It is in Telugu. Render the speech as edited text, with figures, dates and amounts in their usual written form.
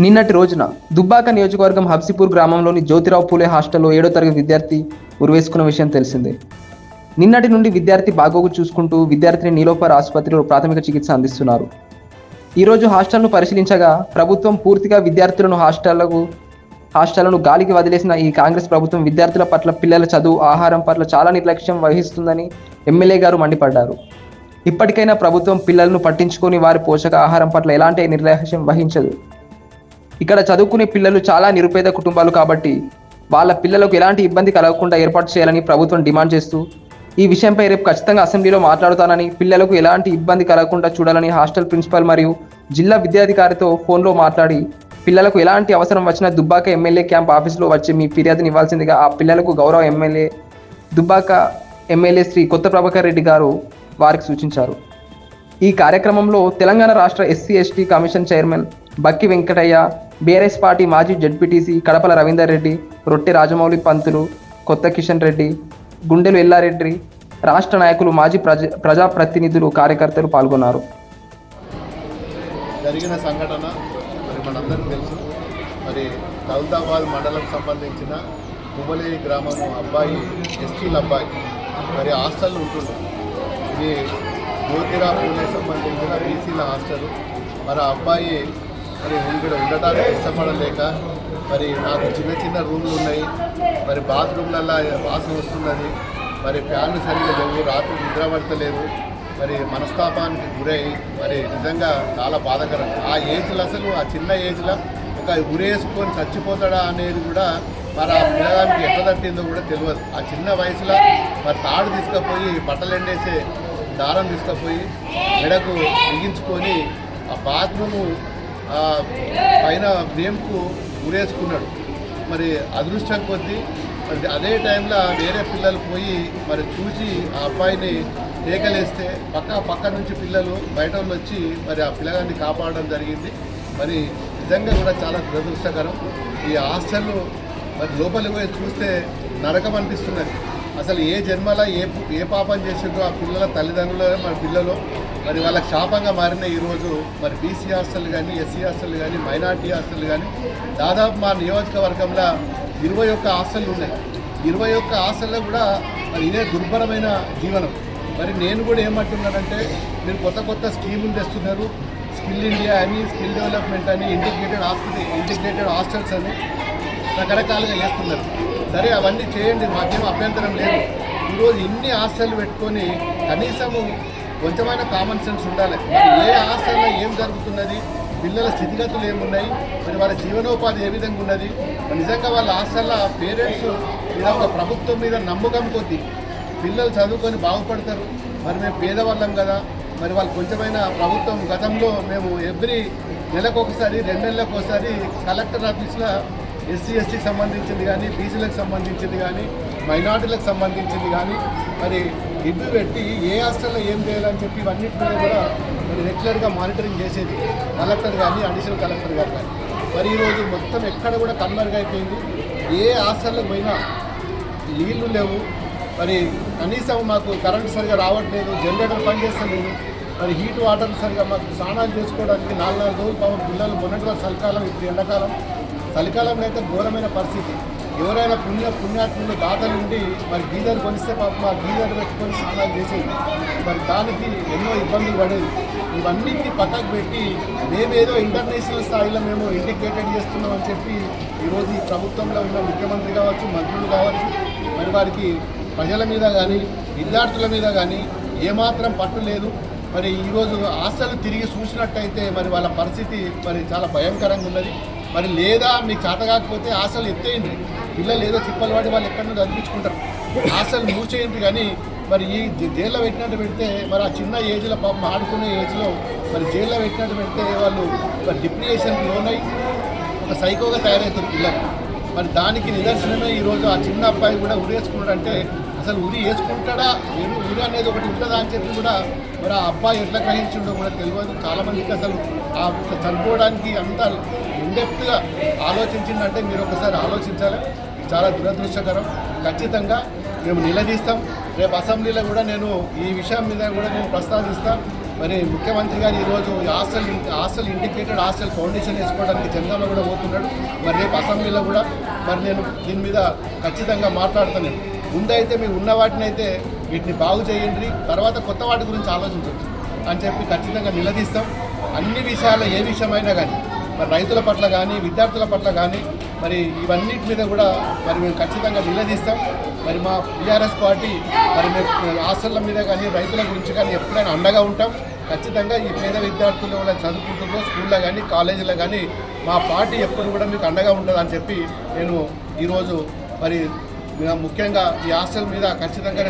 నిన్నటి రోజున దుబ్బాక నియోజకవర్గం హబ్సిపూర్ గ్రామంలోని జ్యోతిరావు పూలే హాస్టల్లో 7వ తరగతి విద్యార్థి ఉరివేసుకున్న విషయం తెలిసిందే. నిన్నటి నుండి విద్యార్థి బాగోగు చూసుకుంటూ విద్యార్థిని నీలోఫర్ ఆసుపత్రిలో ప్రాథమిక చికిత్స అందిస్తున్నారు. ఈరోజు హాస్టల్ను పరిశీలించగా ప్రభుత్వం పూర్తిగా విద్యార్థులను హాస్టళ్లను గాలికి వదిలేసిన ఈ కాంగ్రెస్ ప్రభుత్వం విద్యార్థుల పట్ల, పిల్లల చదువు, ఆహారం పట్ల చాలా నిర్లక్ష్యం వహిస్తుందని ఎమ్మెల్యే గారు మండిపడ్డారు. ఇప్పటికైనా ప్రభుత్వం పిల్లలను పట్టించుకొని వారి పోషక ఆహారం పట్ల ఎలాంటి నిర్లక్ష్యం వహించదు. ఇక్కడ చదువుకునే పిల్లలు చాలా నిరుపేద కుటుంబాలు కాబట్టి వాళ్ళ పిల్లలకు ఎలాంటి ఇబ్బంది కలగకుండా ఏర్పాటు చేయాలని ప్రభుత్వం డిమాండ్ చేస్తూ, ఈ విషయంపై రేపు ఖచ్చితంగా అసెంబ్లీలో మాట్లాడుతానని, పిల్లలకు ఎలాంటి ఇబ్బంది కలగకుండా చూడాలని హాస్టల్ ప్రిన్సిపల్ మరియు జిల్లా విద్యాధికారితో ఫోన్లో మాట్లాడి, పిల్లలకు ఎలాంటి అవసరం వచ్చినా దుబ్బాక ఎమ్మెల్యే క్యాంప్ ఆఫీసులో వచ్చి మీ ఫిర్యాదుని ఇవ్వాల్సిందిగా ఆ పిల్లలకు గౌరవ ఎమ్మెల్యే దుబ్బాక ఎమ్మెల్యే శ్రీ కొత్త ప్రభాకర్ రెడ్డి గారు వారికి సూచించారు. ఈ కార్యక్రమంలో తెలంగాణ రాష్ట్ర ఎస్సీ ఎస్టీ కమిషన్ చైర్మన్ బక్కి వెంకటయ్య, బీఆర్ఎస్ పార్టీ మాజీ జడ్పీటీసీ కడపల రవీందర్ రెడ్డి, రొట్టె రాజమౌళి పంతులు, కొత్త కిషన్ రెడ్డి, గుండెలు ఎల్లారెడ్డి, రాష్ట్ర నాయకులు, మాజీ ప్రజాప్రతినిధులు, కార్యకర్తలు పాల్గొన్నారు. జరిగిన సంఘటన మరి మనందరికీ తెలుసు. మరి దౌలతాబాద్ మండలం సంబంధించిన కుబలి గ్రామం అబ్బాయి, ఎస్టీల అబ్బాయి మరి హాస్టల్ ఉంటుండే. ఇది జ్యోతిరావు పూలే సంబంధించిన బీసీల హాస్టల్. మరి ఆ అబ్బాయి మరి ఇక్కడ ఉండటానికి ఇష్టపడలేక, మరి నాకు చిన్న చిన్న రూమ్లు ఉన్నాయి, మరి బాత్రూమ్లల్లో వాసన వస్తున్నది, మరి ఫ్యాన్లు సరిగ్గా లేవు, రాత్రి నిద్ర పడతలేదు, మరి మనస్తాపానికి గురై మరి నిజంగా చాలా బాధాకరం. ఆ ఏజ్లో అసలు ఆ చిన్న ఏజ్లో ఒక ఉరేసుకొని చచ్చిపోతాడా అనేది కూడా మరి ఆ పిల్లగానికి ఎట్లా తట్టిందో కూడా తెలియదు. ఆ చిన్న వయసులో మరి తాడు తీసుకుపోయి బట్టలు ఎండేసే దారం తీసుకుపోయి మెడకు బిగించుకొని ఆ బాత్రూము పైన వేంపు ఉరేసుకున్నాడు. మరి అదృష్టం కొద్దీ మరి అదే టైంలో వేరే పిల్లలు పోయి మరి చూసి ఆ అబ్బాయిని కేకలేస్తే పక్క నుంచి పిల్లలు బయట వచ్చి మరి ఆ పిల్లగాన్ని కాపాడడం జరిగింది. మరి నిజంగా కూడా చాలా దురదృష్టకరం. ఈ హాస్టల్ మరి లోపలికి పోయి చూస్తే నరకం అనిపిస్తున్నది. అసలు ఏ జన్మలో ఏ పాపం చేసిందో ఆ పిల్లల తల్లిదండ్రులు మన పిల్లలు మరి వాళ్ళకి శాపంగా మారిన ఈరోజు మరి బీసీ హాస్టల్ కానీ, ఎస్సీ హాస్టల్ కానీ, మైనార్టీ హాస్టల్ కానీ దాదాపు మా నియోజకవర్గంలో 21 హాస్టళ్ళు ఉన్నాయి. 21 హాస్టల్లో కూడా మరి ఇదే దుర్భరమైన జీవనం. మరి నేను కూడా ఏమంటున్నానంటే, మీరు కొత్త స్కీములు తెస్తున్నారు, స్కిల్ ఇండియా అని, స్కిల్ డెవలప్మెంట్ అని, ఇంటిగ్రేటెడ్ హాస్టల్స్ అని రకరకాలుగా చేస్తున్నారు. సరే, అవన్నీ చేయండి, మాకేం అభ్యంతరం లేదు. ఈరోజు ఇన్ని హాస్టళ్ళు పెట్టుకొని కనీసము కొంచెమైనా కామన్ సెన్స్ ఉండాలి. ఏ హాస్టల్లో ఏం జరుగుతున్నది, పిల్లల స్థితిగతులు ఏమున్నాయి, మరి వాళ్ళ జీవనోపాధి ఏ విధంగా ఉన్నది, నిజంగా వాళ్ళ హాస్టల్లో పేరెంట్స్ మీద ఒక ప్రభుత్వం మీద నమ్మకం కొద్దీ పిల్లలు చదువుకొని బాగుపడతారు. మరి మేము పేదవాళ్ళం కదా, మరి వాళ్ళు కొంచెమైనా ప్రభుత్వం గతంలో మేము ఎవ్రీ నెలకు ఒకసారి 2 నెలలకు ఒకసారి కలెక్టర్ ఆఫీస్లో ఎస్సీ ఎస్టీకి సంబంధించింది కానీ, బీసీలకు సంబంధించింది కానీ, మైనార్టీలకు సంబంధించింది కానీ మరి ఇడ్డు పెట్టి ఏ హాస్టల్లో ఏం చేయాలని చెప్పి ఇవన్నిటి మీద కూడా మరి రెగ్యులర్గా మానిటరింగ్ చేసేది కలెక్టర్ కానీ, అడిషనల్ కలెక్టర్ గారు కానీ. మరి ఈరోజు మొత్తం ఎక్కడ కూడా కన్వర్గైపోయింది. ఏ హాస్టల్లోకి పోయినా నీళ్లు లేవు, మరి కనీసం మాకు కరెంటు సరిగా రావట్లేదు, జనరేటర్ పనిచేస్తలేదు, మరి హీట్ వాటర్ సరిగా మాకు స్నానాలు చేసుకోవడానికి 4 రోజులు పాపం పిల్లలు. మొన్నటి వరకు చలికాలం, ఇప్పుడు ఎండాకాలం. చలికాలంలో అయితే ఘోరమైన పరిస్థితి. ఎవరైనా పుణ్యాత్ములు దాతలు ఉండి మరి గీజర్ కొనిస్తే పాపం ఆ గీజర్ పెట్టుకొని స్నానాలు చేసేది. మరి దానికి ఎన్నో ఇబ్బందులు పడేది. ఇవన్నిటిని పక్కకు పెట్టి మేమేదో ఇంటర్నేషనల్ స్థాయిలో మేము ఇంటిగ్రేటెడ్ చేస్తున్నాం అని చెప్పి ఈరోజు ఈ ప్రభుత్వంలో ఉన్న ముఖ్యమంత్రి కావచ్చు, మంత్రులు కావచ్చు, మరి వారికి ప్రజల మీద కానీ, విద్యార్థుల మీద కానీ ఏమాత్రం పట్టు లేదు. మరి ఈరోజు హాస్టల్ తిరిగి చూసినట్టయితే మరి వాళ్ళ పరిస్థితి మరి చాలా భయంకరంగా ఉన్నది. మరి లేదా మీకు చేత కాకపోతే హాస్టల్ ఎత్తేయండి, పిల్లలు ఏదో తిప్పలు పడి వాళ్ళు ఎక్కడి నుంచి అనిపించుకుంటారు. హాస్టల్ మూసేయండి. కానీ మరి ఈ జైల్లో పెట్టినట్టు పెడితే మరి ఆ చిన్న ఏజ్లో పాపం ఆడుకునే ఏజ్లో మరి జైల్లో పెట్టినట్టు పెడితే వాళ్ళు మరి డిప్రెషన్కి లోనై ఒక సైకోగా తయారవుతారు పిల్లలు. మరి దానికి నిదర్శనమే ఈరోజు ఆ చిన్న అబ్బాయి కూడా ఉరేసుకున్నాడంటే అసలు ఉరి వేసుకుంటాడా, ఉరి అనేది ఒకటి ఉంటుందా అని చెప్పి కూడా మరి ఆ అబ్బాయి ఎట్లా గ్రహించిండో కూడా తెలియదు. చాలామందికి అసలు ఆ చనిపోవడానికి అంత ఇండెప్త్గా ఆలోచించిందంటే మీరు ఒకసారి ఆలోచించాలి. చాలా దురదృష్టకరం. ఖచ్చితంగా మేము నిలదీస్తాం. రేపు అసెంబ్లీలో కూడా నేను ఈ విషయం మీద కూడా నేను ప్రస్తావిస్తాను. మరి ముఖ్యమంత్రి గారు ఈరోజు హాస్టల్ ఇండికేటెడ్ హాస్టల్ ఫౌండేషన్ వేసుకోవడానికి జనగాంలో కూడా పోతున్నాడు. మరి రేపు అసెంబ్లీలో కూడా మరి నేను దీని మీద ఖచ్చితంగా మాట్లాడుతున్నాను. ముందైతే మీరు ఉన్న వాటిని అయితే వీటిని బాగు చేయండి, తర్వాత కొత్త వాటి గురించి ఆలోచించవచ్చు అని చెప్పి ఖచ్చితంగా నిలదీస్తాం. అన్ని విషయాల్లో ఏ విషయమైనా కానీ మరి రైతుల పట్ల కానీ విద్యార్థుల పట్ల కానీ మరి ఇవన్నిటి మీద కూడా మరి మేము ఖచ్చితంగా నిలదీస్తాం. మరి మా బీఆర్ఎస్ పార్టీ మరి మేము హాస్టళ్ళ మీద కానీ రైతుల గురించి కానీ ఎప్పుడైనా అండగా ఉంటాం. ఖచ్చితంగా ఈ పేద విద్యార్థులు కూడా చదువుకుంటున్న స్కూల్లో కానీ కాలేజీలో కానీ మా పార్టీ ఎప్పుడు కూడా మీకు అండగా ఉంటుందని చెప్పి నేను ఈరోజు మరి ముఖ్యంగా ఈ హాస్టల్ మీద ఖచ్చితంగా